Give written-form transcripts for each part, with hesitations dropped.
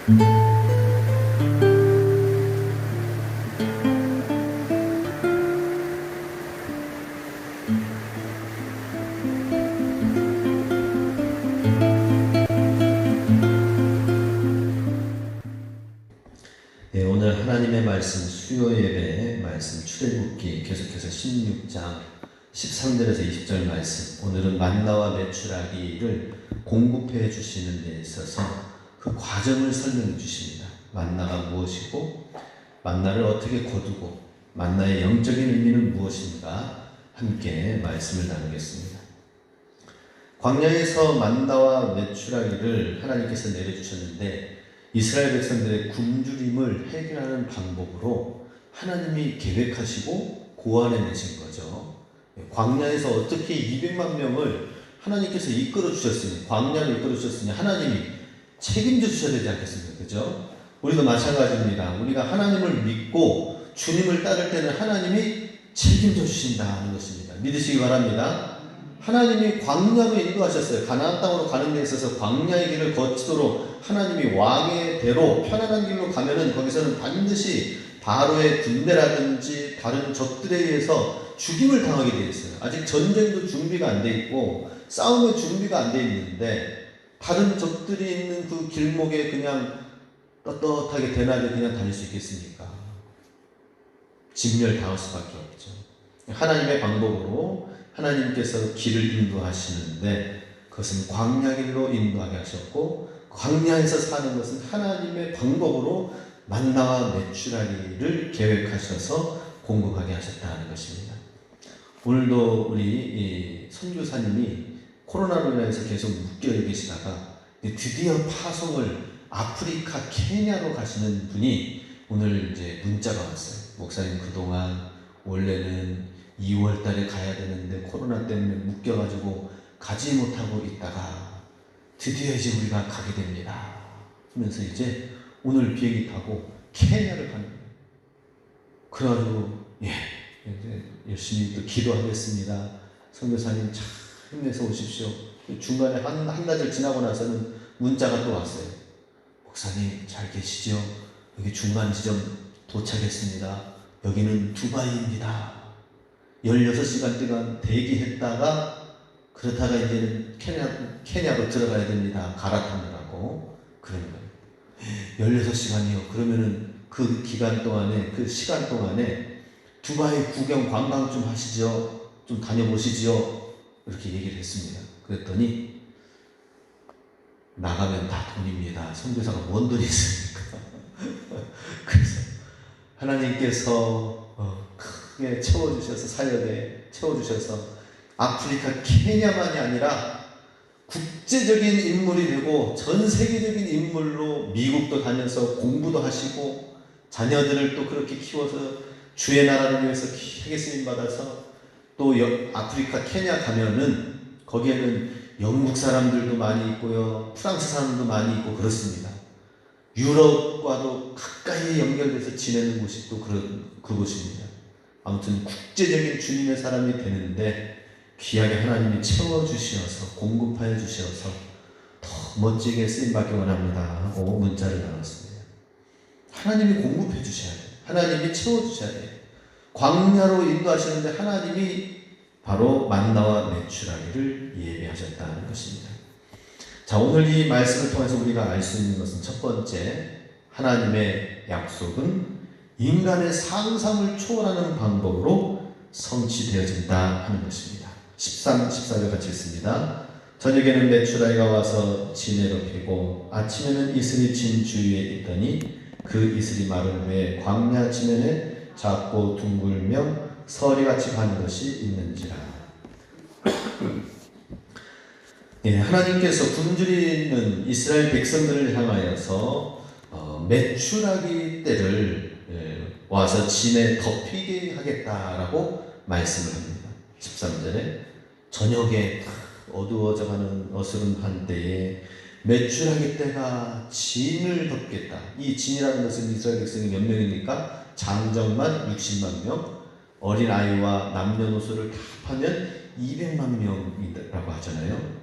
네, 오늘 하나님의 말씀 수요 예배 말씀 출애굽기 계속해서 16장 13절에서 20절 말씀, 오늘은 만나와 메추라기를 공급해 주시는 데 있어서 그 과정을 설명해 주십니다. 만나가 무엇이고 만나를 어떻게 거두고 만나의 영적인 의미는 무엇인가 함께 말씀을 나누겠습니다. 광야에서 만나와 메추라기를 하나님께서 내려주셨는데 이스라엘 백성들의 굶주림을 해결하는 방법으로 하나님이 계획하시고 고안해내신 거죠. 광야에서 어떻게 200만 명을 하나님께서 이끌어 주셨으니, 광야를 이끌어 주셨으니 하나님이 책임져 주셔야 되지 않겠습니까? 그죠? 우리도 마찬가지입니다. 우리가 하나님을 믿고 주님을 따를 때는 하나님이 책임져 주신다는 것입니다. 믿으시기 바랍니다. 하나님이 광야로 인도하셨어요. 가나안 땅으로 가는 데 있어서 광야의 길을 거치도록 하나님이 왕의 대로 편안한 길로 가면은 거기서는 반드시 바로의 군대라든지 다른 적들에 의해서 죽임을 당하게 되어 있어요. 아직 전쟁도 준비가 안 돼 있고 싸움의 준비가 안 돼 있는데 다른 적들이 있는 그 길목에 그냥 떳떳하게 대낮에 그냥 다닐 수 있겠습니까? 진멸 당할 수밖에 없죠. 하나님의 방법으로 하나님께서 길을 인도하시는데 그것은 광야길로 인도하게 하셨고, 광야에서 사는 것은 하나님의 방법으로 만나와 메추라기를 계획하셔서 공급하게 하셨다는 것입니다. 오늘도 우리 선교사님이 코로나로 인해서 계속 묶여 계시다가 드디어 파송을 아프리카 케냐로 가시는 분이 오늘 이제 문자가 왔어요. 목사님, 그동안 원래는 2월 달에 가야 되는데 코로나 때문에 묶여가지고 가지 못하고 있다가 드디어 이제 우리가 가게 됩니다 하면서 이제 오늘 비행기 타고 케냐를 가는 거예요. 그래가지고 이제 열심히 또 기도하겠습니다. 선교사님 잘 힘내서 오십시오. 중간에 한나절 지나고 나서는 문자가 또 왔어요. 목사님 잘 계시죠? 여기 중간 지점 도착했습니다. 여기는 두바이입니다. 16시간 동안 대기했다가 그렇다가 이제는 케냐로 들어가야 됩니다. 갈아타느라고. 그런 거예요. 16시간이요. 그러면은 그 기간 동안에, 그 시간 동안에 두바이 구경 관광 좀 하시죠. 좀 다녀보시죠. 이렇게 얘기를 했습니다. 그랬더니 나가면 다 돈입니다. 선교사가 뭔 돈이 있습니까? 그래서 하나님께서 크게 채워주셔서, 사역에 채워주셔서 아프리카 케냐만이 아니라 국제적인 인물이 되고 전 세계적인 인물로 미국도 다녀서 공부도 하시고 자녀들을 또 그렇게 키워서 주의 나라를 위해서 크게 쓰임받아서 또 아프리카 케냐 가면은 거기에는 영국 사람들도 많이 있고요, 프랑스 사람도 많이 있고 그렇습니다. 유럽과도 가까이 연결돼서 지내는 곳이 또 그곳입니다. 아무튼 국제적인 주님의 사람이 되는데 귀하게 하나님이 채워주셔서 공급하여 주셔서 더 멋지게 쓰임받기 원합니다 하고 문자를 나눴습니다. 하나님이 공급해 주셔야 돼요. 하나님이 채워주셔야 돼요. 광야로 인도하시는데 하나님이 바로 만나와 메추라기를 예비하셨다는 것입니다. 자, 오늘 이 말씀을 통해서 우리가 알 수 있는 것은 첫 번째, 하나님의 약속은 인간의 상상을 초월하는 방법으로 성취되어진다 하는 것입니다. 13, 14절 같이 읽습니다. 저녁에는 메추라기가 와서 지내로 피고 아침에는 이슬이 진 주위에 있더니 그 이슬이 마른 후에 광야 지면에 작고 둥글며 서리같이 가는 것이 있는지라. 하나님께서 굶주리는 이스라엘 백성들을 향하여서 메추라기 때를 와서 진에 덮이게 하겠다라고 말씀을 합니다. 13절에 저녁에 어두워져가는 어스름한 때에 메추라기 때가 진을 덮겠다. 이 진이라는 것은 이스라엘 백성이 몇 명입니까? 장정만 60만 명, 어린아이와 남녀노소를 다 합하면 200만 명이라고 하잖아요.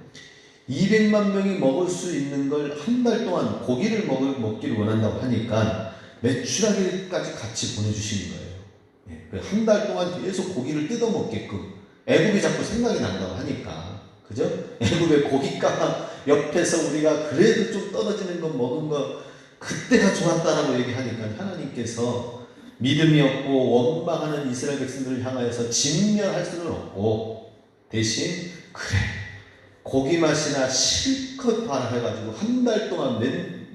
200만 명이 먹을 수 있는 걸 한 달 동안 고기를 먹기를 원한다고 하니까 메추라기까지 같이 보내주시는 거예요. 한 달 동안 계속 고기를 뜯어 먹게끔 애굽이 자꾸 생각이 난다고 하니까, 그죠? 애굽의 고깃가 옆에서 우리가 그래도 좀 떨어지는 거 먹은 거 그때가 좋았다라고 얘기하니까 하나님께서 믿음이 없고 원망하는 이스라엘 백성들을 향하여서 진멸할 수는 없고 대신 그래 고기 맛이나 실컷 봐라 해가지고 한 달 동안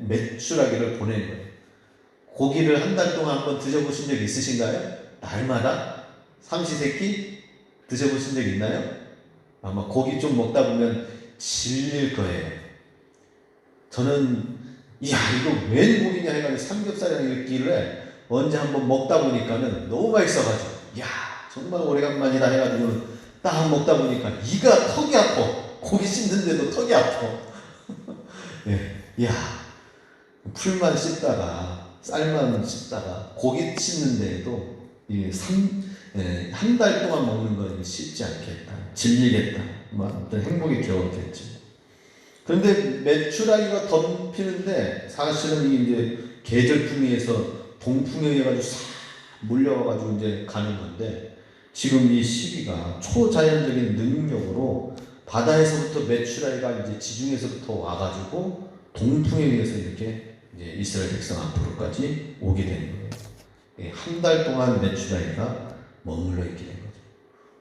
메추라기를 보낸 거예요. 고기를 한 달 동안 한번 드셔보신 적 있으신가요? 날마다? 삼시세끼? 드셔보신 적 있나요? 아마 고기 좀 먹다 보면 질릴 거예요. 저는 이야 이거 웬 고기냐 해가지고 삼겹살이랑 있길래 언제 한번 먹다 보니까는 너무 맛있어가지고 이야 정말 오래간만이다 해가지고 딱 먹다 보니까 이가 턱이 아파. 고기 씹는데도 턱이 아파. 예, 이야 풀만 씹다가 쌀만 씹다가 고기 씹는데도 한 달 동안 먹는 건 쉽지 않겠다. 질리겠다. 어떤 행복이 겨웠겠죠. 그런데 메추라기가 덤피는데 사실은 이제 계절풍에서 동풍에 해가지고 싹 몰려와가지고 이제 가는 건데 지금 이 시기가 초자연적인 능력으로 바다에서부터 메추라기가 이제 지중해에서부터 와가지고 동풍에 의해서 이렇게 이제 이스라엘 백성 앞으로까지 오게 되는 거예요. 한 달 동안 메추라기가 머물러 있게 된 거죠.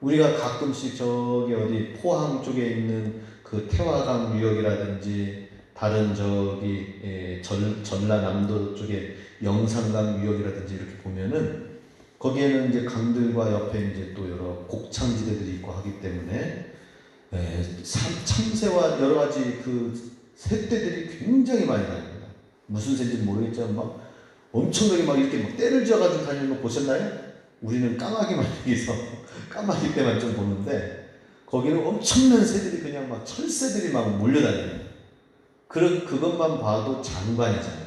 우리가 가끔씩 저기 어디 포항 쪽에 있는 그 태화강 유역이라든지 다른 저기 전라남도 쪽에 영산강 유역이라든지 이렇게 보면은 거기에는 이제 강들과 옆에 이제 또 여러 곡창지대들이 있고 하기 때문에 참새와 여러 가지 그 새떼들이 굉장히 많이 다닙니다. 무슨 새인지 모르겠지만 막 엄청나게 막 이렇게 막 떼를 지어가지고 다니는 거 보셨나요? 우리는 까마귀만 여기서 까마귀 때만 좀 보는데 거기는 엄청난 새들이 그냥 막 철새들이 막 몰려다니는 그것만 봐도 장관이잖아요.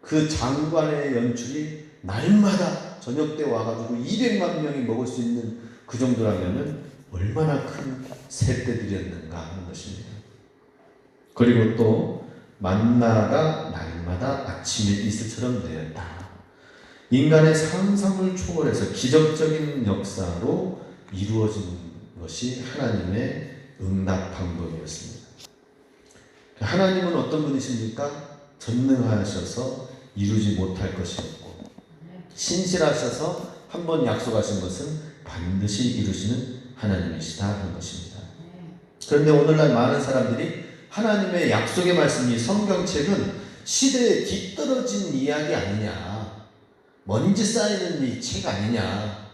그 장관의 연출이 날마다 저녁 때 와가지고 200만 명이 먹을 수 있는 그 정도라면은 얼마나 큰 새떼들이었는가 하는 것입니다. 그리고 또 만나가 날마다 아침에 이슬처럼 내렸다. 인간의 상상을 초월해서 기적적인 역사로 이루어진 것이 하나님의 응답 방법이었습니다. 하나님은 어떤 분이십니까? 전능하셔서 이루지 못할 것이 없고 신실하셔서 한번 약속하신 것은 반드시 이루시는 하나님이시다 하는 것입니다. 그런데 오늘날 많은 사람들이 하나님의 약속의 말씀이 성경책은 시대에 뒤떨어진 이야기 아니냐, 먼지 쌓이는 이 책 아니냐,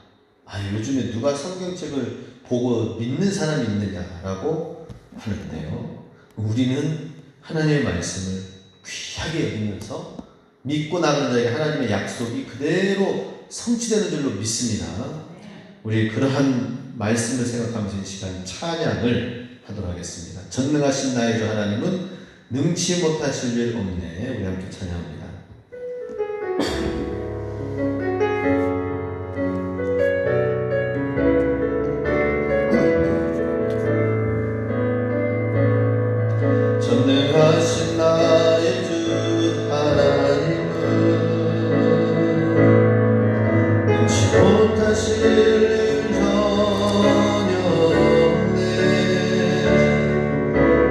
요즘에 누가 성경책을 보고 믿는 사람이 있느냐라고 하는데요. 우리는 하나님의 말씀을 귀하게 여기면서 믿고 나가는 자에게 하나님의 약속이 그대로 성취되는 줄로 믿습니다. 우리 그러한 말씀을 생각하면서 이 시간 찬양을 하도록 하겠습니다. 전능하신 나의 주 하나님은 능치 못하실 일 없네. 우리 함께 찬양합니다. 전능하신 나의 주 하나님은 능치 못하실 일 전혀 없네.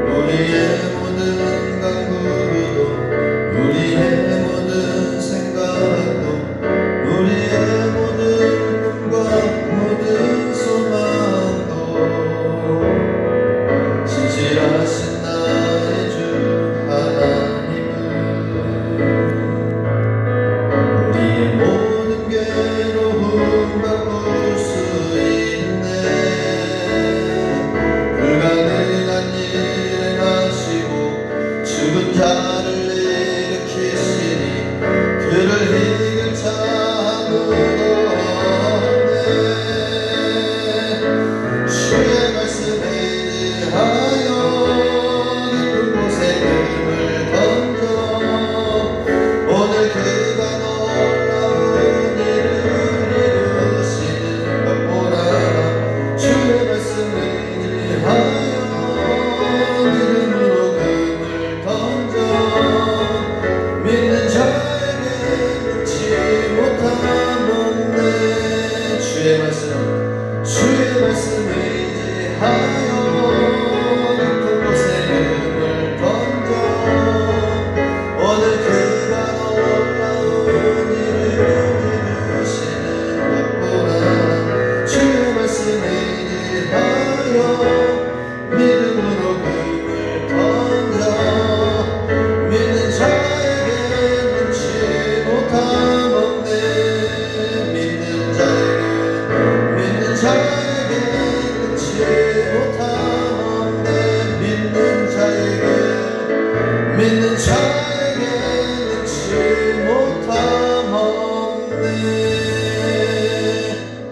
우리의 모든 강구도 우리의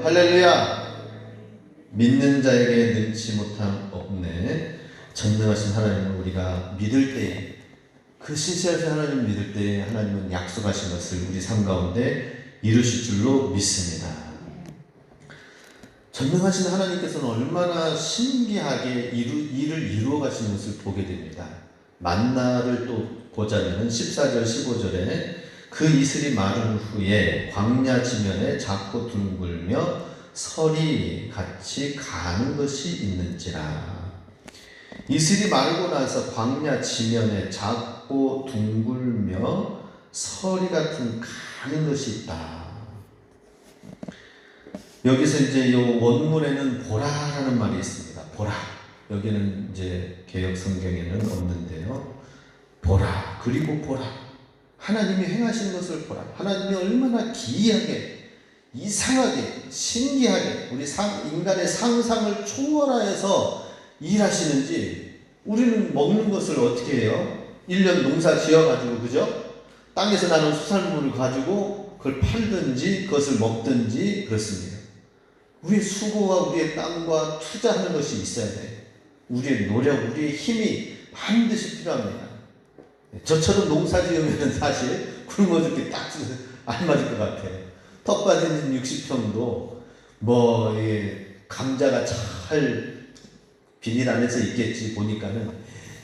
할렐루야. 믿는 자에게 능치 못함 없네. 전능하신 하나님을 우리가 믿을 때에, 그 신실하신 하나님을 믿을 때에 하나님은 약속하신 것을 우리 삶 가운데 이루실 줄로 믿습니다. 전능하신 하나님께서는 얼마나 신기하게 일을 이루어 가시는 것을 보게 됩니다. 만나를 또 보자면 14절 15절에 그 이슬이 마른 후에 광야 지면에 작고 둥글며 설이 같이 가는 것이 있는지라. 이슬이 마르고 나서 광야 지면에 작고 둥글며 설이 같은 가는 것이 있다. 여기서 이제 이 원문에는 보라라는 말이 있습니다. 보라. 여기는 이제 개역 성경에는 없는데요. 보라. 그리고 보라. 하나님이 행하신 것을 보라. 하나님이 얼마나 기이하게, 이상하게, 신기하게 우리 인간의 상상을 초월하여서 일하시는지. 우리는 먹는 것을 어떻게 해요? 1년 농사 지어가지고, 그죠? 땅에서 나는 수산물을 가지고 그걸 팔든지 그것을 먹든지 그렇습니다. 우리의 수고와 우리의 땀과 투자하는 것이 있어야 돼. 우리의 노력, 우리의 힘이 반드시 필요합니다. 저처럼 농사 지으면 사실 굶어 죽기 딱 안 맞을 것 같아요. 턱 빠지는 60평도 감자가 잘 비닐 안에서 있겠지 보니까는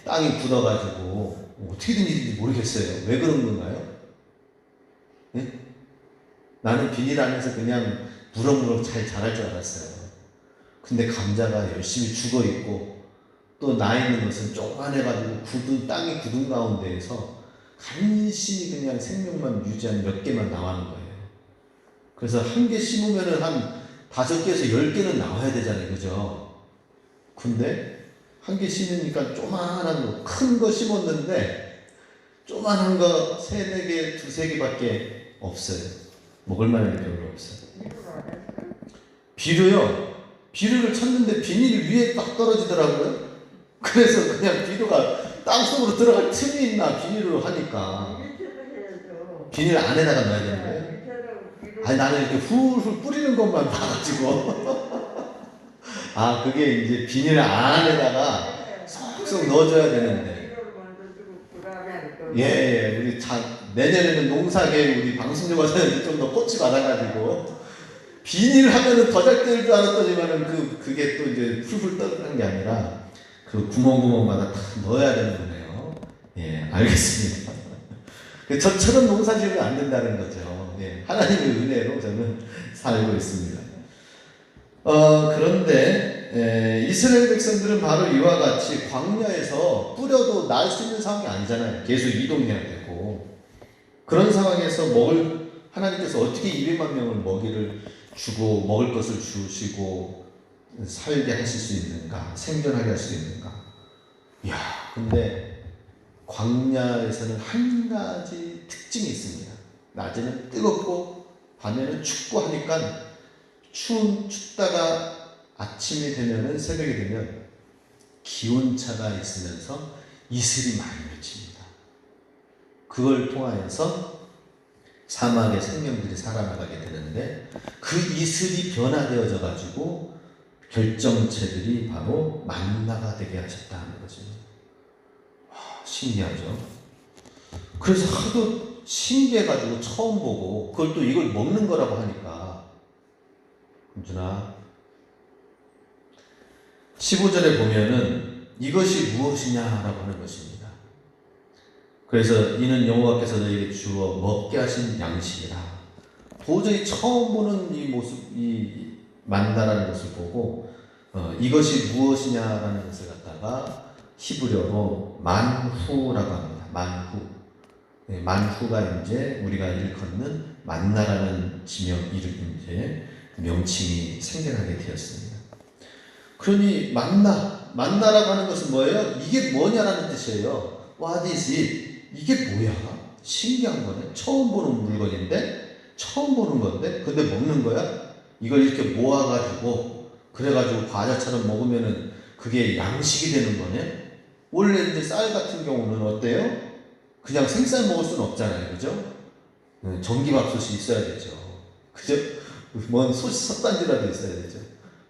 땅이 굳어가지고 어떻게 된 일인지 모르겠어요. 왜 그런 건가요? 네? 나는 비닐 안에서 그냥 무럭무럭 잘 자랄 줄 알았어요. 근데 감자가 열심히 죽어있고 또 나 있는 것은 쪼만해가지고 땅이 굳은 가운데에서 간신히 그냥 생명만 유지한 몇 개만 나가는 거예요. 그래서 한 개 심으면은 한 5개에서 10개는 나와야 되잖아요. 그죠? 근데 한 개 심으니까 쪼만한 거, 큰 거 심었는데 쪼만한 거 3, 4개, 2, 3개밖에 없어요. 먹을 만한 게 별로 없어요. 비료요? 비료를 쳤는데 비닐 위에 딱 떨어지더라고요. 그래서 그냥 비료가 땅속으로 들어갈 틈이 있나 비닐로 하니까. 비닐 안에다가 넣어야 되는 거예요? 아니 나는 이렇게 훌훌 뿌리는 것만 봐가지고 그게 이제 비닐 안에다가 쏙쏙 넣어줘야 되는데. 예, 우리 내년에는 농사계 우리 방송용 과사님들 좀 더 꽃이 받아가지고 비닐 하면은 더 잘 될 줄 알았더니만은 그게 또 이제 풀풀 떠드는 게 아니라 그 구멍구멍마다 다 넣어야 되는 거네요. 예, 알겠습니다. 저처럼 농사 지으면 안 된다는 거죠. 예, 하나님의 은혜로 저는 살고 있습니다. 그런데 이스라엘 백성들은 바로 이와 같이 광야에서 뿌려도 날 수 있는 상황이 아니잖아요. 계속 이동해야 되고. 그런 상황에서 하나님께서 어떻게 200만 명을 먹이를 주고 먹을 것을 주시고 살게 하실 수 있는가, 생존하게 할 수 있는가. 근데 광야에서는 한 가지 특징이 있습니다. 낮에는 뜨겁고 밤에는 춥고 하니까 춥다가 아침이 되면은, 새벽이 되면 기온차가 있으면서 이슬이 많이 맺힙니다. 그걸 통하여서 사막의 생명들이 살아나가게 되는데, 그 이슬이 변화되어져 가지고 결정체들이 바로 만나가 되게 하셨다는 거죠. 신기하죠? 그래서 하도 신기해가지고 처음 보고, 그걸 또 이걸 먹는 거라고 하니까, 은준아, 15절에 보면은 이것이 무엇이냐라고 하는 것입니다. 그래서 이는 여호와께서 너에게 주어 먹게 하신 양식이라. 도저히 처음 보는 이 모습, 이 만나라는 것을 보고 이것이 무엇이냐라는 것을 갖다가 히브리어로 만후라고 합니다. 만후. 네, 만후가 이제 우리가 일컫는 만나라는 지명 이름 이제 명칭이 생겨나게 되었습니다. 그러니 만나라고 하는 것은 뭐예요? 이게 뭐냐라는 뜻이에요. What is it? 이게 뭐야? 신기한 거네. 처음 보는 물건인데, 처음 보는 건데, 근데 먹는 거야? 이걸 이렇게 모아가지고, 그래가지고 과자처럼 먹으면은 그게 양식이 되는 거네? 원래 이제 쌀 같은 경우는 어때요? 그냥 생쌀 먹을 수는 없잖아요. 그죠? 전기밥솥이 있어야 되죠. 그죠? 뭔 솥단지라도 있어야 되죠.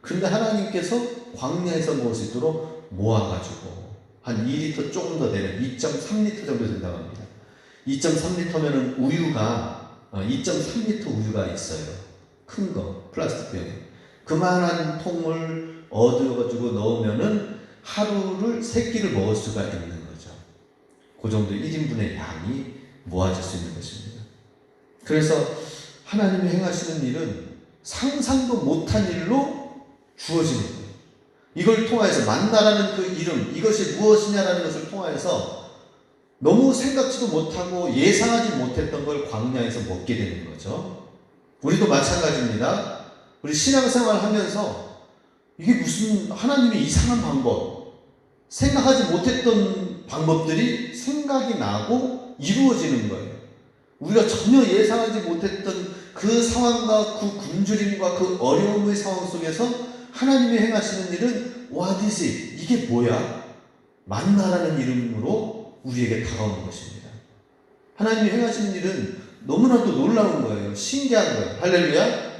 그런데 하나님께서 광야에서 먹을 수 있도록 모아가지고 한 2리터 조금 더 되는 2.3리터 정도 된다고 합니다. 2.3리터면은 우유가 2.3리터 우유가 있어요. 큰 거, 플라스틱 병에. 그만한 통을 얻어가지고 넣으면은 하루를 3끼를 먹을 수가 있는 거죠. 그 정도 1인분의 양이 모아질 수 있는 것입니다. 그래서 하나님이 행하시는 일은 상상도 못한 일로 주어지는 거예요. 이걸 통하여서 만나라는 그 이름, 이것이 무엇이냐라는 것을 통하여서 너무 생각지도 못하고 예상하지 못했던 걸 광야에서 먹게 되는 거죠. 우리도 마찬가지입니다. 우리 신앙생활 하면서 이게 무슨 하나님의 이상한 방법, 생각하지 못했던 방법들이 생각이 나고 이루어지는 거예요. 우리가 전혀 예상하지 못했던 그 상황과 그 굶주림과 그 어려움의 상황 속에서 하나님이 행하시는 일은 What is it? 이게 뭐야? 만나라는 이름으로 우리에게 다가오는 것입니다. 하나님이 행하시는 일은 너무나도 놀라운 거예요. 신기한 거예요. 할렐루야.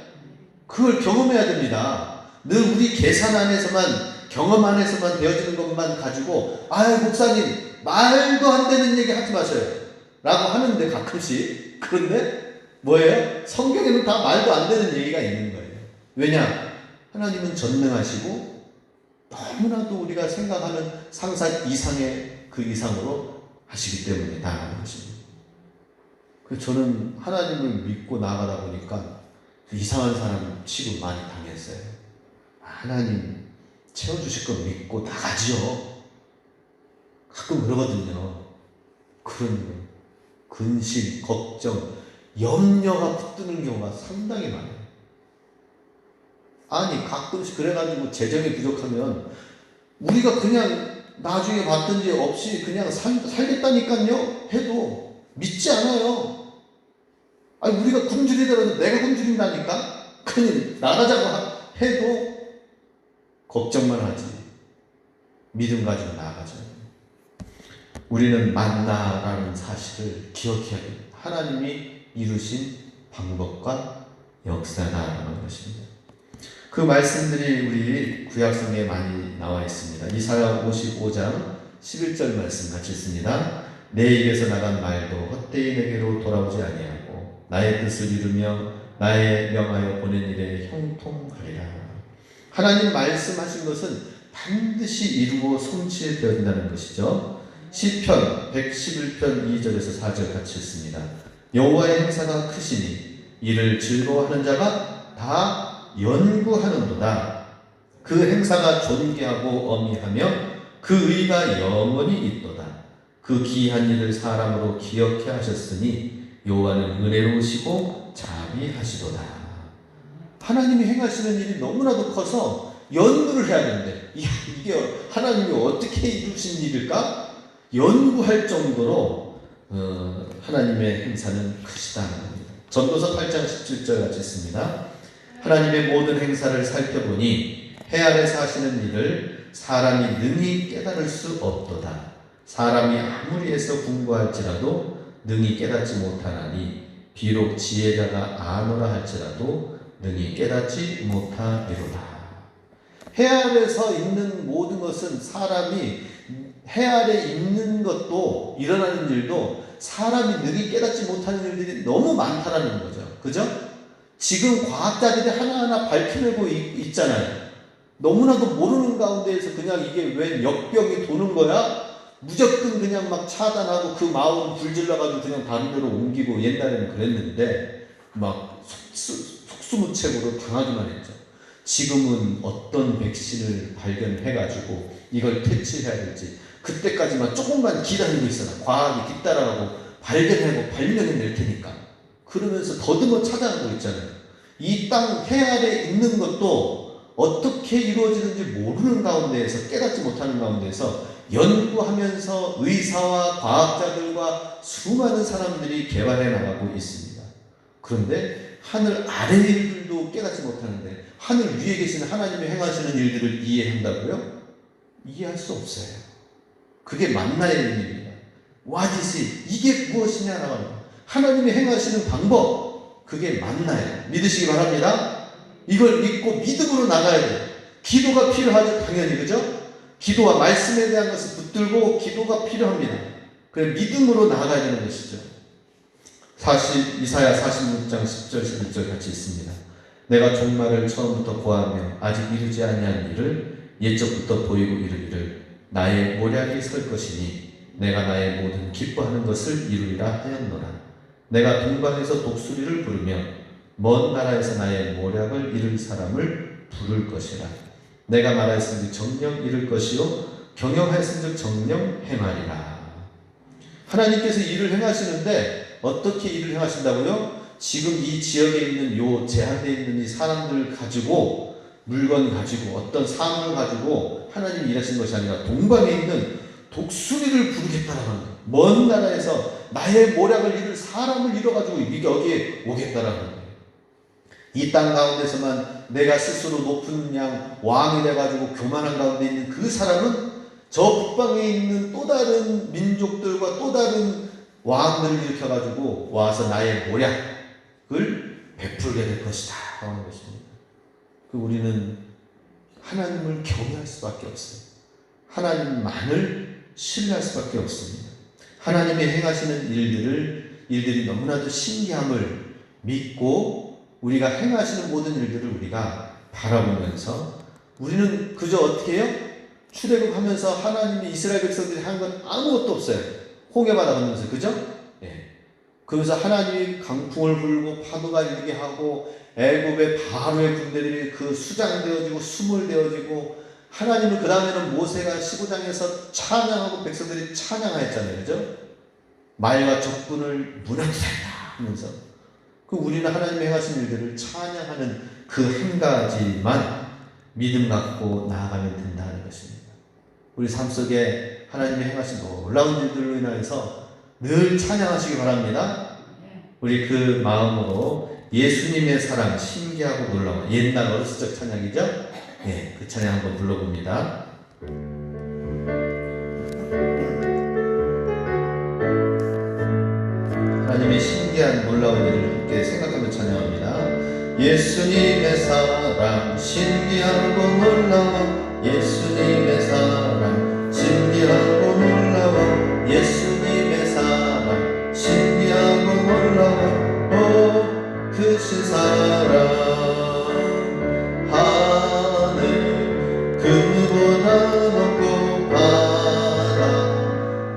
그걸 경험해야 됩니다. 늘 우리 계산 안에서만, 경험 안에서만 되어지는 것만 가지고 아유 목사님 말도 안 되는 얘기 하지 마세요 라고 하는데 가끔씩. 그런데 뭐예요? 성경에는 다 말도 안 되는 얘기가 있는 거예요. 왜냐? 하나님은 전능하시고 너무나도 우리가 생각하는 상상 이상의 그 이상으로 하시기 때문에 당하는 것입니다. 그래서 저는 하나님을 믿고 나가다 보니까 이상한 사람 취급 많이 당했어요. 하나님 채워주실 거 믿고 나가지요. 가끔 그러거든요. 그런 근심, 걱정, 염려가 붙드는 경우가 상당히 많아요. 아니 가끔씩 그래가지고 재정이 부족하면 우리가 그냥 나중에 받든지 없이 그냥 살겠다니까요 해도 믿지 않아요. 아니 우리가 굶주리더라도 내가 굶주린다니까 그냥 나가자고 해도 걱정만 하지 믿음 가지고 나가죠. 우리는 만나라는 사실을 기억해야 됩니다. 하나님이 이루신 방법과 역사다라는 것입니다. 그 말씀들이 우리 구약성에 많이 나와 있습니다. 이사야 55장 11절 말씀 같이 읽습니다. 내 입에서 나간 말도 헛되이 내게로 돌아오지 아니하고 나의 뜻을 이루며 나의 명하여 보낸 일에 형통하리라. 하나님 말씀하신 것은 반드시 이루고 성취되어진다는 것이죠. 시편 111편 2절에서 4절 같이 읽습니다. 여호와의 행사가 크시니 이를 즐거워하는 자가 다 연구하는도다. 그 행사가 존귀하고 어미하며 그 의가 영원히 있도다. 그 기이한 일을 사람으로 기억해 하셨으니 여호와는 은혜로우시고 자비하시도다. 하나님이 행하시는 일이 너무나도 커서 연구를 해야 되는데 이게 하나님이 어떻게 이루신 일일까? 연구할 정도로 하나님의 행사는 크시다는 겁니다. 전도서 8장 17절 같이 있습니다. 하나님의 모든 행사를 살펴보니 해 아래서 하시는 일을 사람이 능히 깨달을 수 없도다. 사람이 아무리 애써 공부할지라도 능히 깨닫지 못하나니 비록 지혜자가 아노라 할지라도 능히 깨닫지 못하리로다. 해 아래서 있는 모든 것은 사람이 해 아래 있는 것도 일어나는 일도 사람이 능히 깨닫지 못하는 일들이 너무 많다라는 거죠. 그죠? 지금 과학자들이 하나하나 밝혀내고 있잖아요. 너무나도 모르는 가운데에서 그냥 이게 왜 역병이 도는 거야? 무조건 그냥 막 차단하고 그 마음 불질러가지고 그냥 다른 데로 옮기고 옛날에는 그랬는데 막 속수무책으로 당하기만 했죠. 지금은 어떤 백신을 발견해가지고 이걸 퇴치해야 될지 그때까지만 조금만 기다리고 있어라. 과학이 뒤따라가고 발견하고 발명해낼 테니까. 그러면서 더듬어 찾아가고 있잖아요. 이 땅 해 아래 있는 것도 어떻게 이루어지는지 모르는 가운데에서 깨닫지 못하는 가운데에서 연구하면서 의사와 과학자들과 수많은 사람들이 개발해 나가고 있습니다. 그런데 하늘 아래 일들도 깨닫지 못하는데 하늘 위에 계신 하나님이 행하시는 일들을 이해한다고요? 이해할 수 없어요. 그게 만나야 하는 일입니다. What is it? 이게 무엇이냐라고 합니다. 하나님이 행하시는 방법, 그게 만나예요. 믿으시기 바랍니다. 이걸 믿고 믿음으로 나가야 돼요. 기도가 필요하죠. 당연히. 그죠? 기도와 말씀에 대한 것을 붙들고 기도가 필요합니다. 그래 믿음으로 나아가야 되는 것이죠. 이사야 46장 10절 11절 같이 있습니다. 내가 종말을 처음부터 고하며 아직 이루지 아니한 일을 옛적부터 보이고 이르기를 나의 모략이 설 것이니 내가 나의 모든 기뻐하는 것을 이루리라 하였노라. 내가 동방에서 독수리를 부르며 먼 나라에서 나의 모략을 이룰 사람을 부를 것이라. 내가 말하였은즉 정령 이룰 것이요 경영하였은즉 정령 행하리라. 하나님께서 일을 행하시는데 어떻게 일을 행하신다고요? 지금 이 지역에 있는 요 제한되어 있는 이 사람들 가지고 물건 가지고 어떤 사물을 가지고 하나님이 일하시는 것이 아니라 동방에 있는 독수리를 부르겠다라는 거예요. 먼 나라에서 나의 모략을 이룰 사람을 이뤄가지고 여기에 오겠다라는 거예요. 이 땅 가운데서만 내가 스스로 높은 양 왕이 돼가지고 교만한 가운데 있는 그 사람은 저 북방에 있는 또 다른 민족들과 또 다른 왕들을 일으켜가지고 와서 나의 모략을 베풀게 될 것이다 하는 것입니다. 우리는 하나님을 경외할 수밖에 없어요. 하나님만을 신뢰할 수밖에 없습니다. 하나님이 행하시는 일들이 너무나도 신기함을 믿고 우리가 행하시는 모든 일들을 우리가 바라보면서 우리는 그저 어떻게 해요? 출애굽하면서 하나님이 이스라엘 백성들이 한 건 아무것도 없어요. 홍해바다 건너면서. 그죠? 예. 그러면서 하나님이 강풍을 불고 파도가 일게 하고 애굽의 바로의 군대들이 그 수장되어지고 수몰되어지고 하나님을 그 다음에는 모세가 15장에서 찬양하고 백성들이 찬양하였잖아요. 그죠? 말과 적군을 무너뜨렸다 하면서 우리는 하나님의 행하신 일들을 찬양하는 그 한 가지만 믿음 갖고 나아가면 된다는 것입니다. 우리 삶 속에 하나님의 행하신 놀라운 일들로 인하여서 늘 찬양하시기 바랍니다. 우리 그 마음으로 예수님의 사랑 신기하고 놀라워 옛날 어렸을 적 찬양이죠? 네, 그 찬양 한번 불러봅니다. 하나님의 신기한 놀라운 일을 함께 생각하며 찬양합니다. 예수님의 사랑 신기하고 놀라워 예수님의 사랑 신기하고 놀라워 예수님의 사랑 신기하고 놀라워 오 크신 사랑 하늘 그보다 높고 바다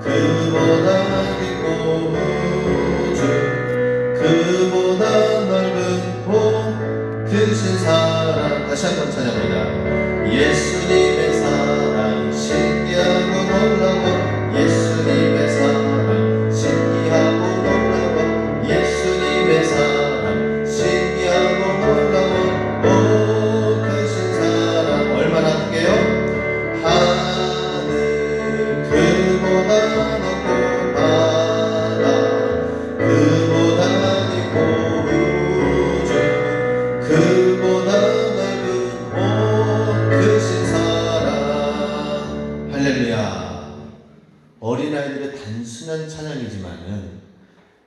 그보다 깊고 우주 그보다 넓은 봄 크신 사랑 다시 한번 찬양합니다. 예수님의 사랑 신기하고 놀라워 예수님의 사랑 신기하고 놀라워 예수님의 사랑 신기하고 놀라워 오 크신 사랑 얼마나 크게요? 하늘 그보다 높고 바다 그보다 깊고 우주 그보다 넓은 온 크신 사랑 할렐루야. 어린아이들의 단순한 찬양이지만은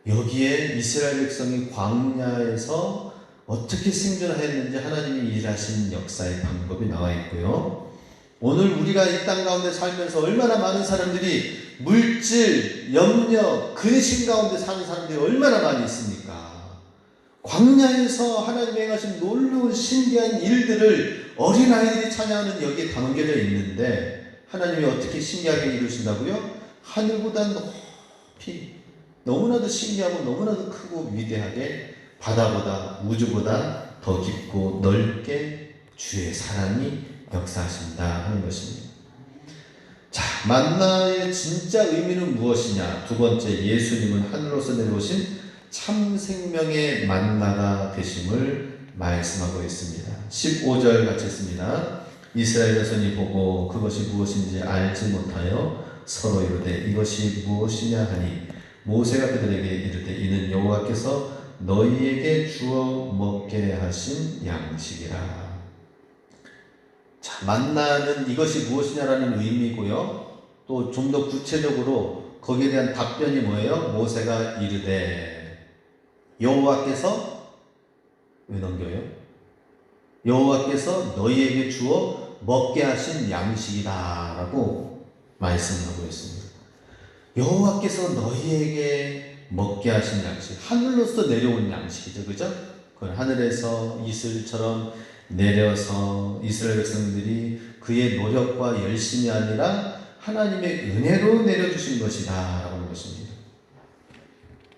여기에 이스라엘 백성이 광야에서 어떻게 생존하였는지 하나님이 일하신 역사의 방법이 나와 있고요. 오늘 우리가 이 땅 가운데 살면서 얼마나 많은 사람들이 물질, 염려, 근심 가운데 사는 사람들이 얼마나 많이 있습니까? 광야에서 하나님이 행하신 놀라운 신기한 일들을 어린아이들이 찬양하는 여기에 담겨져 있는데 하나님이 어떻게 신기하게 이루신다고요? 하늘보다 높이 너무나도 신기하고 너무나도 크고 위대하게 바다보다 우주보다 더 깊고 넓게 주의 사랑이 역사하신다 하는 것입니다. 자, 만나의 진짜 의미는 무엇이냐? 두 번째, 예수님은 하늘로서 내려오신 참 생명의 만나가 되심을 말씀하고 있습니다. 15절 같이 있습니다. 이스라엘 자손이 보고 그것이 무엇인지 알지 못하여 서로 이르되 이것이 무엇이냐 하니 모세가 그들에게 이르되 이는 여호와께서 너희에게 주어 먹게 하신 양식이라. 자, 만나는 이것이 무엇이냐라는 의미고요. 또 좀 더 구체적으로 거기에 대한 답변이 뭐예요? 모세가 이르되 여호와께서 왜 넘겨요? 여호와께서 너희에게 주어 먹게 하신 양식이다 라고 말씀하고 있습니다. 여호와께서 너희에게 먹게 하신 양식, 하늘로서 내려온 양식이죠. 그죠? 그건 하늘에서 이슬처럼 내려서 이스라엘 백성들이 그의 노력과 열심이 아니라 하나님의 은혜로 내려주신 것이다 라고 하는 것입니다.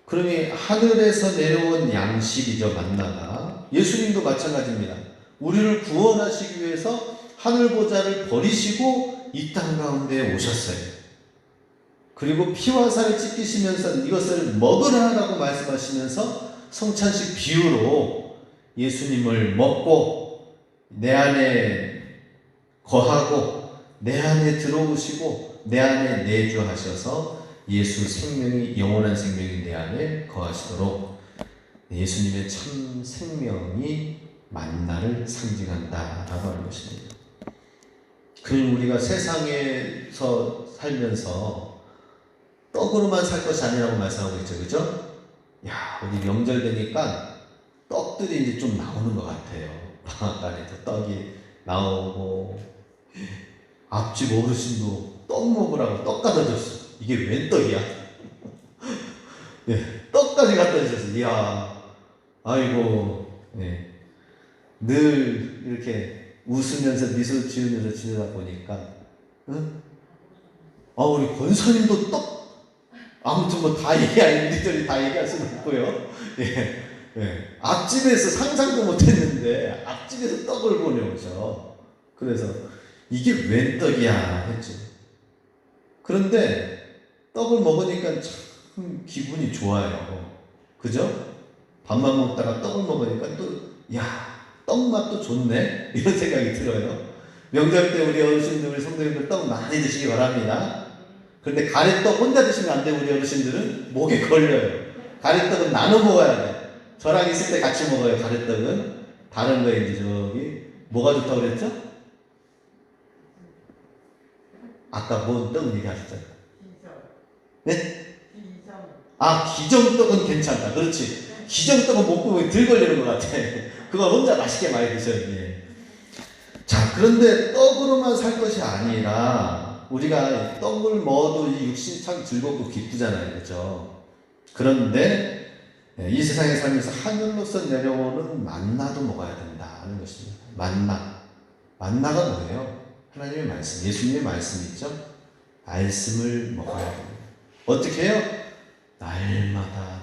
그러니 하늘에서 내려온 양식이죠. 만나가. 예수님도 마찬가지입니다. 우리를 구원하시기 위해서 하늘보좌를 버리시고 이 땅 가운데 오셨어요. 그리고 피와 살을 찢기시면서 이것을 먹으라라고 말씀하시면서 성찬식 비유로 예수님을 먹고 내 안에 거하고 내 안에 들어오시고 내 안에 내주하셔서 예수 생명이, 영원한 생명이 내 안에 거하시도록 예수님의 참 생명이 만나를 상징한다라고 하는 것입니다. 그럼 우리가 세상에서 살면서 떡으로만 살 것이 아니라고 말씀하고 있죠. 그죠? 야, 우리 명절 되니까 떡들이 이제 좀 나오는 것 같아요. 방앗간에도 떡이 나오고, 앞집 어르신도 떡 먹으라고 떡 갖다 줬어. 이게 웬 떡이야? 예, 떡까지 갖다 주셨어. 이야, 아이고, 예. 늘 이렇게 웃으면서 미소 지으면서 지내다 보니까, 응? 우리 권사님도 떡, 아무튼 뭐 다 우리들이 다 얘기할 수는 없고요. 예, 예. 앞집에서 상상도 못했는데 앞집에서 떡을 보내오죠. 그래서 이게 웬 떡이야 했죠. 그런데 떡을 먹으니까 참 기분이 좋아요. 그죠? 밥만 먹다가 떡을 먹으니까 또, 야, 떡 맛도 좋네? 이런 생각이 들어요. 명절 때 우리 어르신들, 우리 성도님들 떡 많이 드시기 바랍니다. 그런데 가래떡 혼자 드시면 안 돼요. 우리 어르신들은 목에 걸려요. 가래떡은 나눠 먹어야 돼. 저랑 있을 때 같이 먹어요. 가래떡은. 다른 거 이제 저기 뭐가 좋다고 그랬죠? 아까 뭔 떡 얘기하셨잖아요. 네? 기정떡은 괜찮다. 그렇지. 기정떡은 목구멍에 들 걸리는 것 같아. 그거 혼자 맛있게 많이 드셔야 돼. 자, 그런데 떡으로만 살 것이 아니라 우리가 떡을 먹어도 이 육신이 참 즐겁고 기쁘잖아요. 그렇죠? 그런데 이 세상에 살면서 하늘로서 내려오는 만나도 먹어야 된다는 것입니다. 만나가 뭐예요? 하나님의 말씀, 예수님의 말씀이 있죠? 말씀을 먹어야 됩니다. 어떻게 해요? 날마다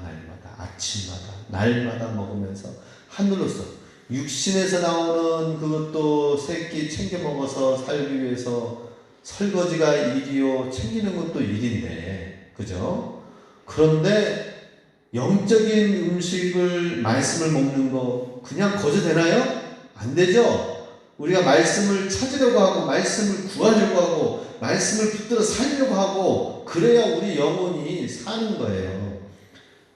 아침마다 날마다 먹으면서 하늘로서 육신에서 나오는 그것도 새끼 챙겨 먹어서 살기 위해서 설거지가 일이요, 챙기는 것도 일인데, 그죠? 그런데 영적인 음식을, 말씀을 먹는 거 그냥 거저 되나요? 안 되죠? 우리가 말씀을 찾으려고 하고, 말씀을 구하려고 하고, 말씀을 붙들어 살려고 하고, 그래야 우리 영혼이 사는 거예요.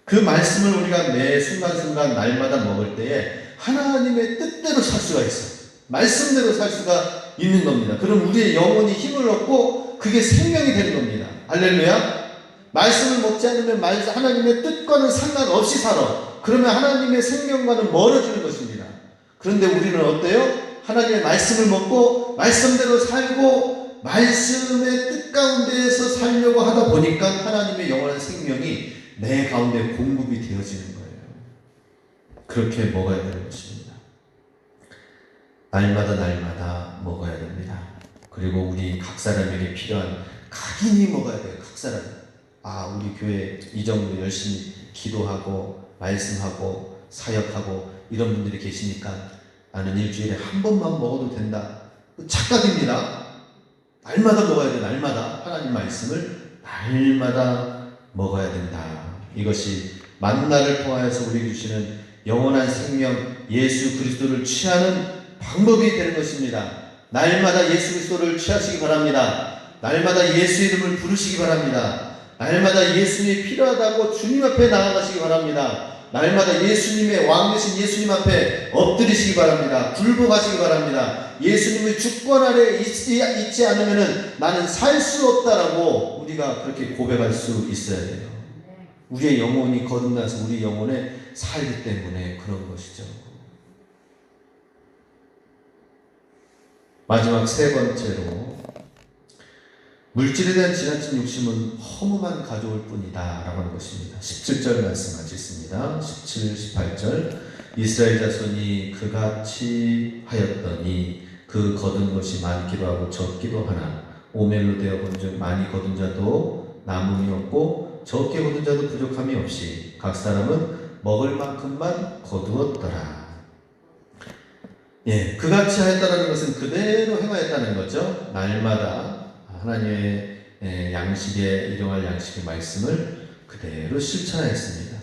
그 말씀을 우리가 매 순간순간 날마다 먹을 때에 하나님의 뜻대로 살 수가 있어요. 말씀대로 살 수가 있는 겁니다. 그럼 우리의 영혼이 힘을 얻고 그게 생명이 되는 겁니다. 할렐루야. 말씀을 먹지 않으면 하나님의 뜻과는 상관없이 살아. 그러면 하나님의 생명과는 멀어지는 것입니다. 그런데 우리는 어때요? 하나님의 말씀을 먹고 말씀대로 살고 말씀의 뜻 가운데에서 살려고 하다 보니까 하나님의 영원한 생명이 내 가운데 공급이 되어지는 거예요. 그렇게 먹어야 되는 것입니다. 날마다 먹어야 됩니다. 그리고 우리 각 사람에게 필요한 각인이 먹어야 돼요. 각 사람. 우리 교회 이 정도 열심히 기도하고 말씀하고 사역하고 이런 분들이 계시니까 나는 일주일에 한 번만 먹어도 된다. 착각입니다. 날마다 먹어야 돼. 날마다 하나님 말씀을 날마다 먹어야 된다. 이것이 만나를 통하여서 우리 주시는 영원한 생명 예수 그리스도를 취하는 방법이 되는 것입니다. 날마다 예수 그리스도를 취하시기 바랍니다. 날마다 예수 이름을 부르시기 바랍니다. 날마다 예수님이 필요하다고 주님 앞에 나아가시기 바랍니다. 날마다 예수님의 왕 되신 예수님 앞에 엎드리시기 바랍니다. 굴복하시기 바랍니다. 예수님의 주권 아래 있지 않으면 나는 살 수 없다라고 우리가 그렇게 고백할 수 있어야 돼요. 우리의 영혼이 거듭나서 우리 영혼에 살기 때문에 그런 것이죠. 마지막 세 번째로 물질에 대한 지나친 욕심은 허무만 가져올 뿐이다 라고 하는 것입니다. 17절 말씀 같이 있습니다. 17, 18절 이스라엘 자손이 그같이 하였더니 그 거둔 것이 많기도 하고 적기도 하나 오멜로 되어 본즉 많이 거둔 자도 남음이 없고 적게 거둔 자도 부족함이 없이 각 사람은 먹을 만큼만 거두었더라. 예, 그같이 하였다는 것은 그대로 행하였다는 거죠. 날마다 하나님의 양식에 일용할 양식의 말씀을 그대로 실천하였습니다.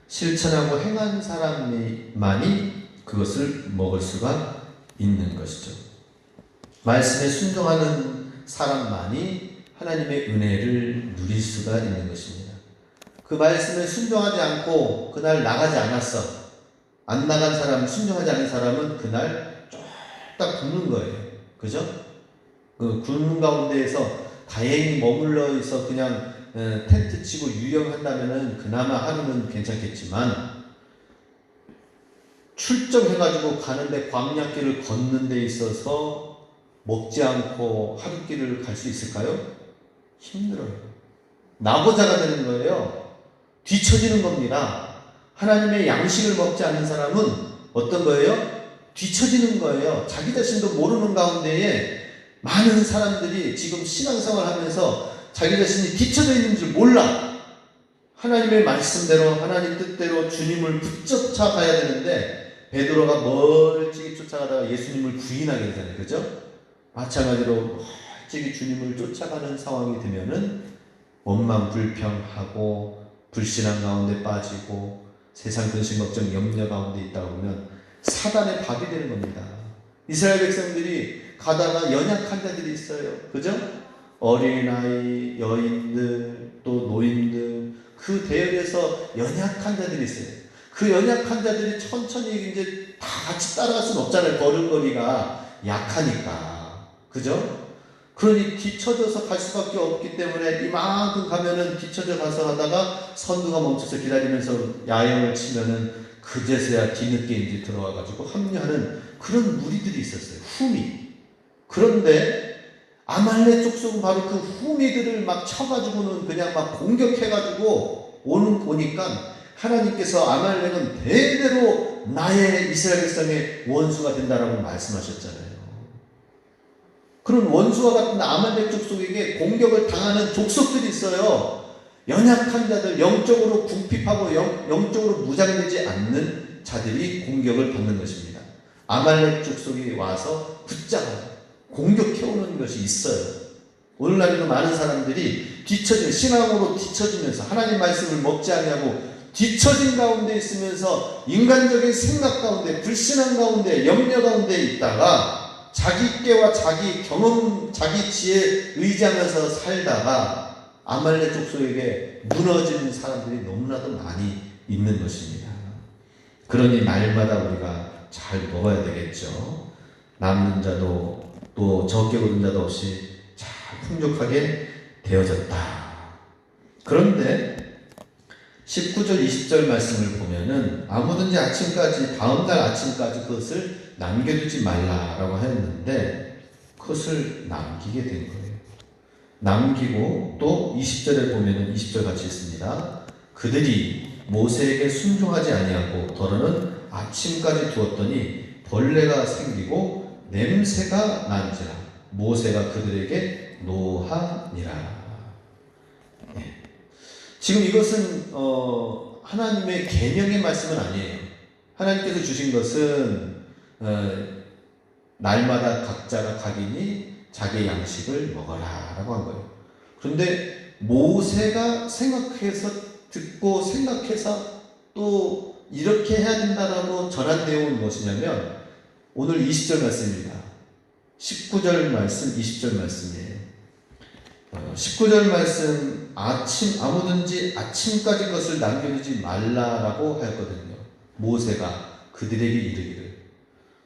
실천하고 행한 사람만이 그것을 먹을 수가 있는 것이죠. 말씀에 순종하는 사람만이 하나님의 은혜를 누릴 수가 있는 것입니다. 그 말씀에 순종하지 않고 그날 나가지 않았어. 안 나간 사람, 순종하지 않은 사람은 그날 쫙딱 굶는 거예요. 그죠? 그 굶는 가운데에서 다행히 머물러 있어 그냥 텐트 치고 유영한다면은 그나마 하루는 괜찮겠지만 출정해가지고 가는데 광야길을 걷는 데 있어서 먹지 않고 하루길을 갈 수 있을까요? 힘들어요. 나보자가 되는 거예요. 뒤처지는 겁니다. 하나님의 양식을 먹지 않는 사람은 어떤 거예요? 뒤처지는 거예요. 자기 자신도 모르는 가운데에 많은 사람들이 지금 신앙생활 하면서 자기 자신이 뒤처져 있는 줄 몰라. 하나님의 말씀대로 하나님 뜻대로 주님을 붙잡아 가야 되는데 베드로가 멀찍이 쫓아가다가 예수님을 부인하게 되잖아요. 그죠? 마찬가지로 멀찍이 주님을 쫓아가는 상황이 되면은 원망 불평하고 불신앙 가운데 빠지고 세상 근심 걱정 염려 가운데 있다 보면 사단의 밥이 되는 겁니다. 이스라엘 백성들이 가다가 연약한 자들이 있어요. 그죠? 어린아이, 여인들, 또 노인들 그 대열에서 연약한 자들이 있어요. 그 연약한 자들이 천천히 이제 다 같이 따라갈 수는 없잖아요. 걸음걸이가 약하니까. 그죠? 그러니 뒤쳐져서 갈 수밖에 없기 때문에 이만큼 가면은 뒤쳐져 가서 하다가 선두가 멈춰서 기다리면서 야영을 치면은 그제서야 뒤늦게 이제 들어와가지고 합류하는 그런 무리들이 있었어요. 후미. 그런데 아말렉 족속은 바로 그 후미들을 막 쳐가지고는 그냥 막 공격해가지고 오니까 하나님께서 아말렉은 대대로 나의 이스라엘 백성의 원수가 된다라고 말씀하셨잖아요. 그런 원수와 같은 아말렉 족속에게 공격을 당하는 족속들이 있어요. 연약한 자들, 영적으로 궁핍하고 영적으로 무장되지 않는 자들이 공격을 받는 것입니다. 아말렉 족속이 와서 붙잡아요. 공격해오는 것이 있어요. 오늘날에도 많은 사람들이 신앙으로 뒤처지면서 하나님 말씀을 먹지 아니하고 뒤처진 가운데 있으면서 인간적인 생각 가운데 불신앙 가운데 염려 가운데 있다가 자기 깨와 자기 경험, 자기 지혜에 의지하면서 살다가 아말렉 족속에게 무너지는 사람들이 너무나도 많이 있는 것입니다. 그러니 날마다 우리가 잘 먹어야 되겠죠. 남는 자도 또 적게 거둔 자도 없이 잘 풍족하게 되어졌다. 그런데 19절 20절 말씀을 보면은 아무든지 아침까지 다음날 아침까지 그것을 남겨두지 말라라고 하였는데 그것을 남기게 된 거예요. 남기고 또 20절에 보면은 20절 같이 있습니다. 그들이 모세에게 순종하지 아니하고 더러는 아침까지 두었더니 벌레가 생기고 냄새가 난지라 모세가 그들에게 노하니라. 네. 지금 이것은 하나님의 계명의 말씀은 아니에요. 하나님께서 주신 것은 날마다 각자가 각인이 자기의 양식을 먹어라 라고 한 거예요. 그런데 모세가 생각해서 듣고 생각해서 또 이렇게 해야 된다라고 전한 내용은 무엇이냐면 오늘 20절 말씀입니다. 19절 말씀 20절 말씀이에요. 19절 말씀 아무든지 아침까지 것을 남겨두지 말라라고 하였거든요. 모세가 그들에게 이르기를.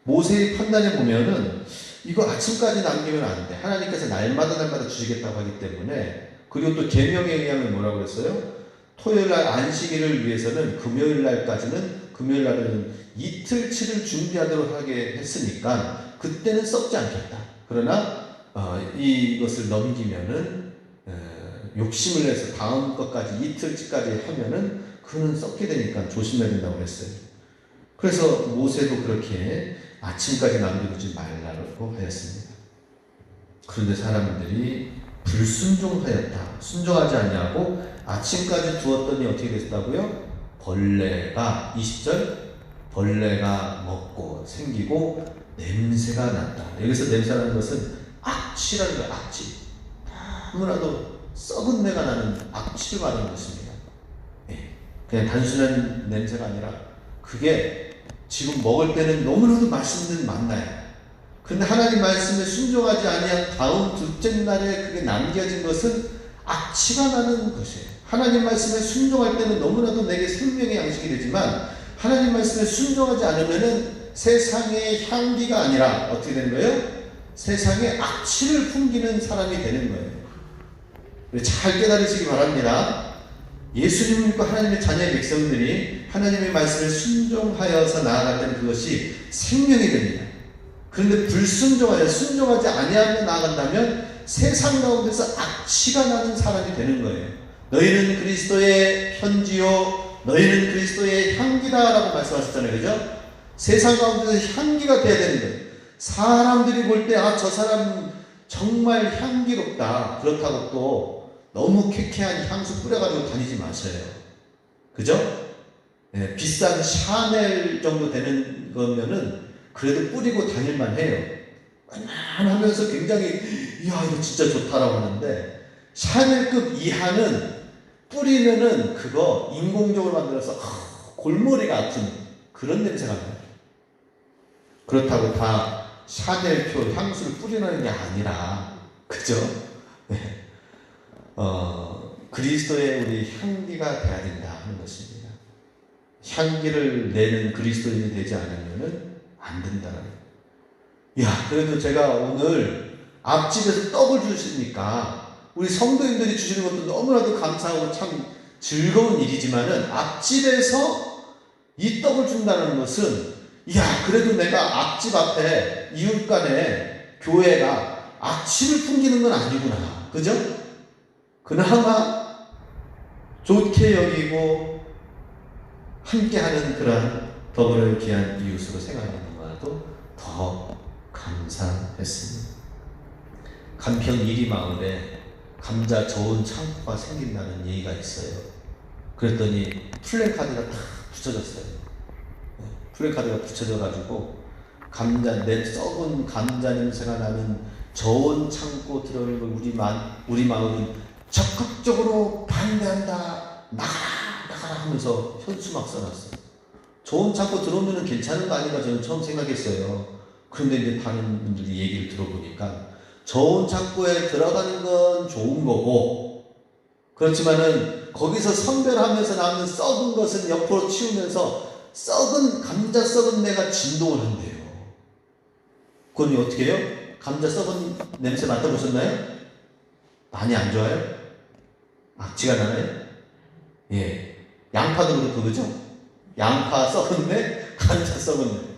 모세의 판단에 보면은 이거 아침까지 남기면 안 돼. 하나님께서 날마다 주시겠다고 하기 때문에. 그리고 또 계명에 의하면 뭐라고 그랬어요? 토요일날 안식일을 위해서는 금요일날은 이틀치를 준비하도록 하게 했으니까 그때는 썩지 않겠다. 그러나 이것을 넘기면은 욕심을 내서 다음 것까지 이틀치까지 하면은 그는 썩게 되니까 조심해야 된다고 했어요. 그래서 모세도 그렇게 아침까지 남겨두지 말라고 하였습니다. 그런데 사람들이 불순종하였다. 순종하지 않냐고 아침까지 두었더니 어떻게 됐다고요? 벌레가 20절 벌레가 먹고 생기고 냄새가 났다. 여기서 냄새나는 것은 악취라는 거예요. 악취. 너무나도 썩은 내가 나는 악취를 말하는 것입니다. 그냥 단순한 냄새가 아니라 그게 지금 먹을 때는 너무나도 맛있는 만나요. 그런데 하나님 말씀에 순종하지 아니한 다음 둘째 날에 그게 남겨진 것은 악취가 나는 것이에요. 하나님 말씀에 순종할 때는 너무나도 내게 생명의 양식이 되지만 하나님 말씀에 순종하지 않으면은 세상의 향기가 아니라 어떻게 되는 거예요? 세상의 악취를 풍기는 사람이 되는 거예요. 잘 깨달으시기 바랍니다. 예수님을 믿고 하나님의 자녀의 백성들이 하나님의 말씀에 순종하여서 나아갈 때는 그것이 생명이 됩니다. 그런데 불순종하여 순종하지 아니하며 나아간다면 세상 가운데서 악취가 나는 사람이 되는 거예요. 너희는 그리스도의 편지요 너희는 그리스도의 향기다 라고 말씀하셨잖아요. 그죠? 세상 가운데서 향기가 돼야 되는 거예요. 사람들이 볼 때 저 사람 정말 향기롭다. 그렇다고 또 너무 쾌쾌한 향수 뿌려가지고 다니지 마세요. 그죠? 비싼 샤넬 정도 되는 거면은 그래도 뿌리고 다닐만 해요. 하면서 굉장히 이야 이거 진짜 좋다라고 하는데 샤넬급 이하는 뿌리면은 그거 인공적으로 만들어서 골머리가 아픈 그런 냄새가 나요. 그렇다고 다 샤넬표 향수를 뿌리는 게 아니라 그죠? 네. 그리스도의 우리 향기가 돼야 된다 하는 것입니다. 향기를 내는 그리스도인이 되지 않으면은 안 된다는 거예요. 야, 그래도 제가 오늘 앞집에서 떡을 주시니까 우리 성도님들이 주시는 것도 너무나도 감사하고 참 즐거운 일이지만은 앞집에서 이 떡을 준다는 것은 야, 그래도 내가 앞집 앞에 이웃 간에 교회가 악취를 풍기는 건 아니구나. 그죠? 그나마 좋게 여기고 함께하는 그러한 더불어 귀한 이웃으로 생각하는 것도 더 감사했습니다. 간평 이리 마을에 감자 저온 창고가 생긴다는 얘기가 있어요. 그랬더니 플래카드가 딱 붙여졌어요. 플래카드가 붙여져가지고 썩은 감자 냄새가 나는 저온 창고 들어오는 걸 우리 마을은 적극적으로 반대한다. 나가라 하면서 현수막 써놨어요. 저온 창고 들어오면 괜찮은 거 아닌가 저는 처음 생각했어요. 그런데 이제 다른 분들이 얘기를 들어보니까 저온 창고에 들어가는 건 좋은 거고 그렇지만은 거기서 선별하면서 나오는 썩은 것은 옆으로 치우면서 감자 썩은 내가 진동을 한대요. 그건 어떻게 해요? 감자 썩은 냄새 맡아보셨나요? 많이 안 좋아요? 악취가 나나요? 예. 양파도 그렇고, 그죠? 양파 썩은데, 감자 썩은데.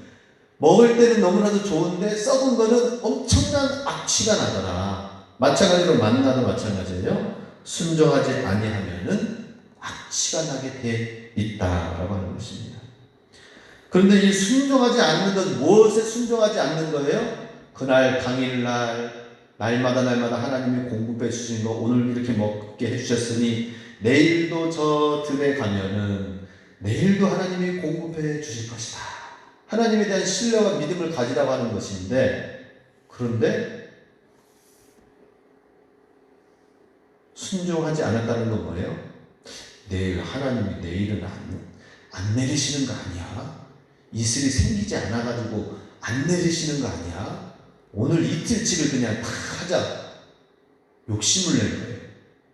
먹을 때는 너무나도 좋은데, 썩은 거는 엄청난 악취가 나더라. 마찬가지로 만나도 마찬가지예요. 순종하지 아니하면은 악취가 나게 돼 있다라고 하는 것입니다. 그런데 이 순종하지 않는 것, 무엇에 순종하지 않는 거예요? 그날 당일날 날마다 하나님이 공급해 주신 거 오늘 이렇게 먹게 해주셨으니 내일도 저 들에 가면은 내일도 하나님이 공급해 주실 것이다. 하나님에 대한 신뢰와 믿음을 가지라고 하는 것인데 그런데 순종하지 않았다는 건 뭐예요? 하나님이 내일은 안 내리시는 거 아니야? 이슬이 생기지 않아가지고 안 내리시는 거 아니야? 오늘 이틀치를 그냥 다 하자. 욕심을 내는 거예요.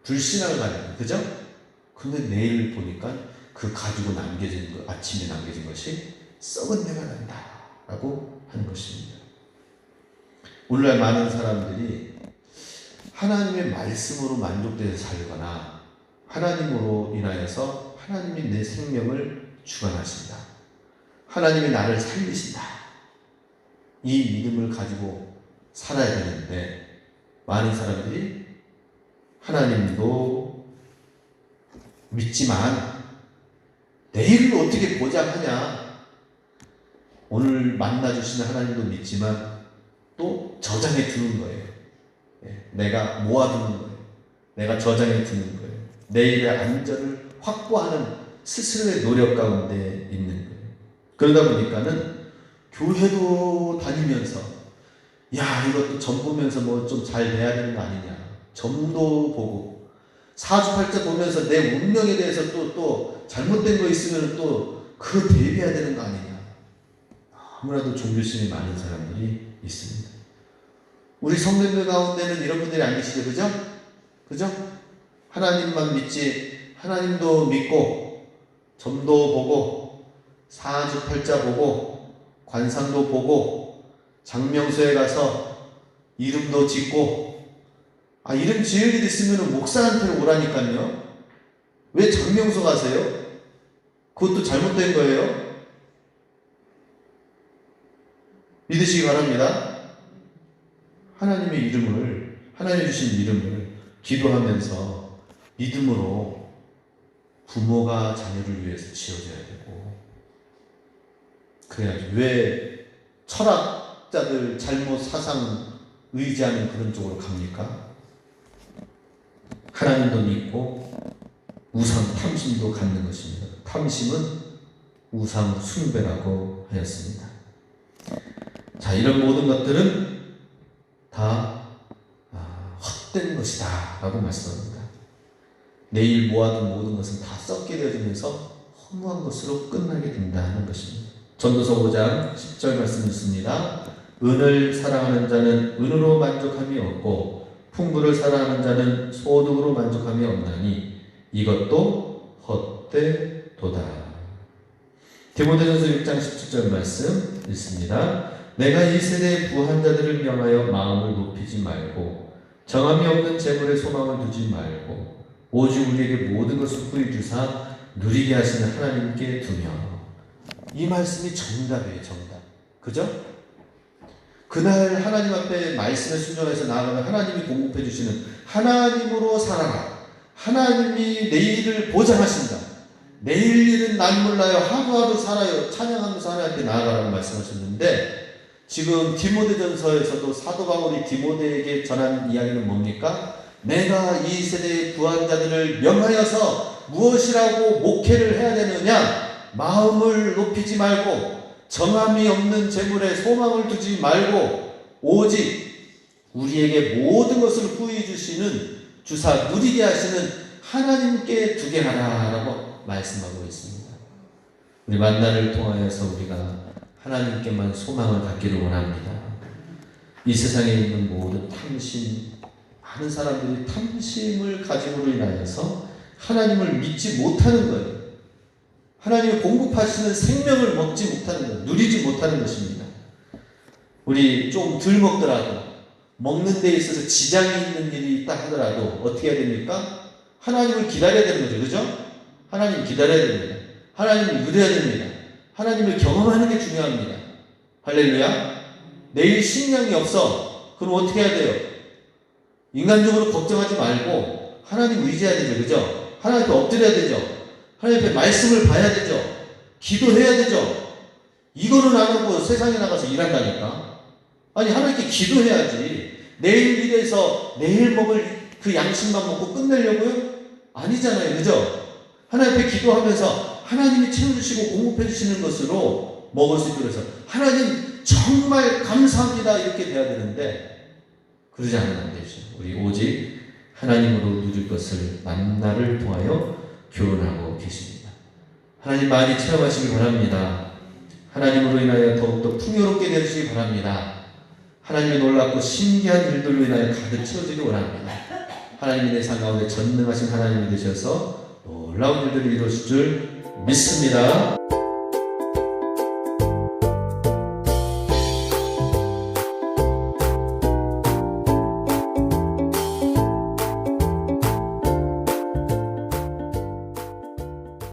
불신앙을 가는 거예요. 그죠? 근데 내일 보니까 그 가지고 아침에 남겨진 것이 썩은 내가 난다. 라고 하는 것입니다. 오늘날 많은 사람들이 하나님의 말씀으로 만족돼서 살거나 하나님으로 인하여서 하나님이 내 생명을 주관하신다. 하나님이 나를 살리신다. 이 믿음을 가지고 살아야 되는데 많은 사람들이 하나님도 믿지만 내일을 어떻게 보장하냐, 오늘 만나주시는 하나님도 믿지만 또 저장해 두는 거예요. 내가 모아두는 거예요. 내가 저장해 두는 거예요. 내일의 안전을 확보하는 스스로의 노력 가운데 있는 거예요. 그러다 보니까는 교회도 다니면서 야, 이것도 점 보면서 뭐 좀 잘 돼야 되는 거 아니냐, 점도 보고 사주팔자 보면서 내 운명에 대해서 또 잘못된 거 있으면 또 그거 대비해야 되는 거 아니냐, 아무래도 종교심이 많은 사람들이 있습니다. 우리 성도들 가운데는 이런 분들이 안 계시죠? 그죠? 하나님만 믿지, 하나님도 믿고 점도 보고 사주팔자 보고 관상도 보고 장명소에 가서 이름도 짓고, 이름 지을 일 있으면 목사한테 오라니까요. 왜 장명소 가세요? 그것도 잘못된 거예요. 믿으시기 바랍니다. 하나님의 이름을, 하나님 주신 이름을 기도하면서 믿음으로 부모가 자녀를 위해서 지어줘야 되고, 그래야지. 왜 철학자들 잘못 사상 의지하는 그런 쪽으로 갑니까? 하나님도 믿고 우상 탐심도 갖는 것입니다. 탐심은 우상 숭배라고 하였습니다. 자, 이런 모든 것들은 다 헛된 것이다 라고 말씀합니다. 내일 모아둔 모든 것은 다 썩게 되어지면서 허무한 것으로 끝나게 된다는 것입니다. 전도서 5장 10절 말씀 있습니다. 은을 사랑하는 자는 은으로 만족함이 없고 풍부를 사랑하는 자는 소득으로 만족함이 없나니 이것도 헛되도다. 디모데전서 6장 17절 말씀 있습니다. 내가 이 세대의 부한 자들을 명하여 마음을 높이지 말고 정함이 없는 재물에 소망을 두지 말고 오직 우리에게 모든 것을 후히 주사 누리게 하시는 하나님께 두며. 이 말씀이 정답이에요. 정답. 그죠? 그날 하나님 앞에 말씀에 순종해서 나아가면 하나님이 공급해 주시는, 하나님으로 살아라, 하나님이 내일을 보장하신다, 내일 일은 난 몰라요, 하루하루 살아요, 찬양하면서 하나님께 나아가라고 말씀하셨는데, 지금 디모데전서에서도 사도 바울이 디모데에게 전한 이야기는 뭡니까? 내가 이 세대의 부한 자들을 명하여서 무엇이라고 목회를 해야 되느냐? 마음을 높이지 말고 정함이 없는 재물에 소망을 두지 말고 오직 우리에게 모든 것을 후히 주시는, 주사 누리게 하시는 하나님께 두게 하라 라고 말씀하고 있습니다. 우리 만나를 통하여서 우리가 하나님께만 소망을 갖기를 원합니다. 이 세상에 있는 모든 탐심, 많은 사람들이 탐심을 가짐으로 인하여서 하나님을 믿지 못하는 거예요. 하나님이 공급하시는 생명을 먹지 못하는 것, 누리지 못하는 것입니다. 우리 좀 덜 먹더라도, 먹는 데 있어서 지장이 있는 일이 있다 하더라도 어떻게 해야 됩니까? 하나님을 기다려야 되는 거죠. 그죠? 하나님 기다려야 됩니다. 하나님을 누려야 됩니다. 하나님을 경험하는 게 중요합니다. 할렐루야. 내일 식량이 없어. 그럼 어떻게 해야 돼요? 인간적으로 걱정하지 말고 하나님 의지해야 되죠. 그죠? 하나님 앞에 엎드려야 되죠. 하나님 앞에 말씀을 봐야 되죠. 기도해야 되죠. 이거는 안 하고 세상에 나가서 일한다니까. 아니, 하나님께 기도해야지. 내일 일해서 내일 먹을 그 양식만 먹고 끝내려고요? 아니잖아요. 그죠? 하나님 앞에 기도하면서 하나님이 채워주시고 공급해주시는 것으로 먹을 수 있도록 해서 하나님 정말 감사합니다 이렇게 돼야 되는데, 그러지 않으면 안 되죠. 우리 오직 하나님으로 누릴 것을 만나를 통하여 교훈하고 계십니다. 하나님 많이 체험하시기 바랍니다. 하나님으로 인하여 더욱더 풍요롭게 되시기 바랍니다. 하나님의 놀랍고 신기한 일들로 인하여 가득 채워지기 원합니다. 하나님이 내 삶 가운데 전능하신 하나님이 되셔서 놀라운 일들을 이루실 줄 믿습니다.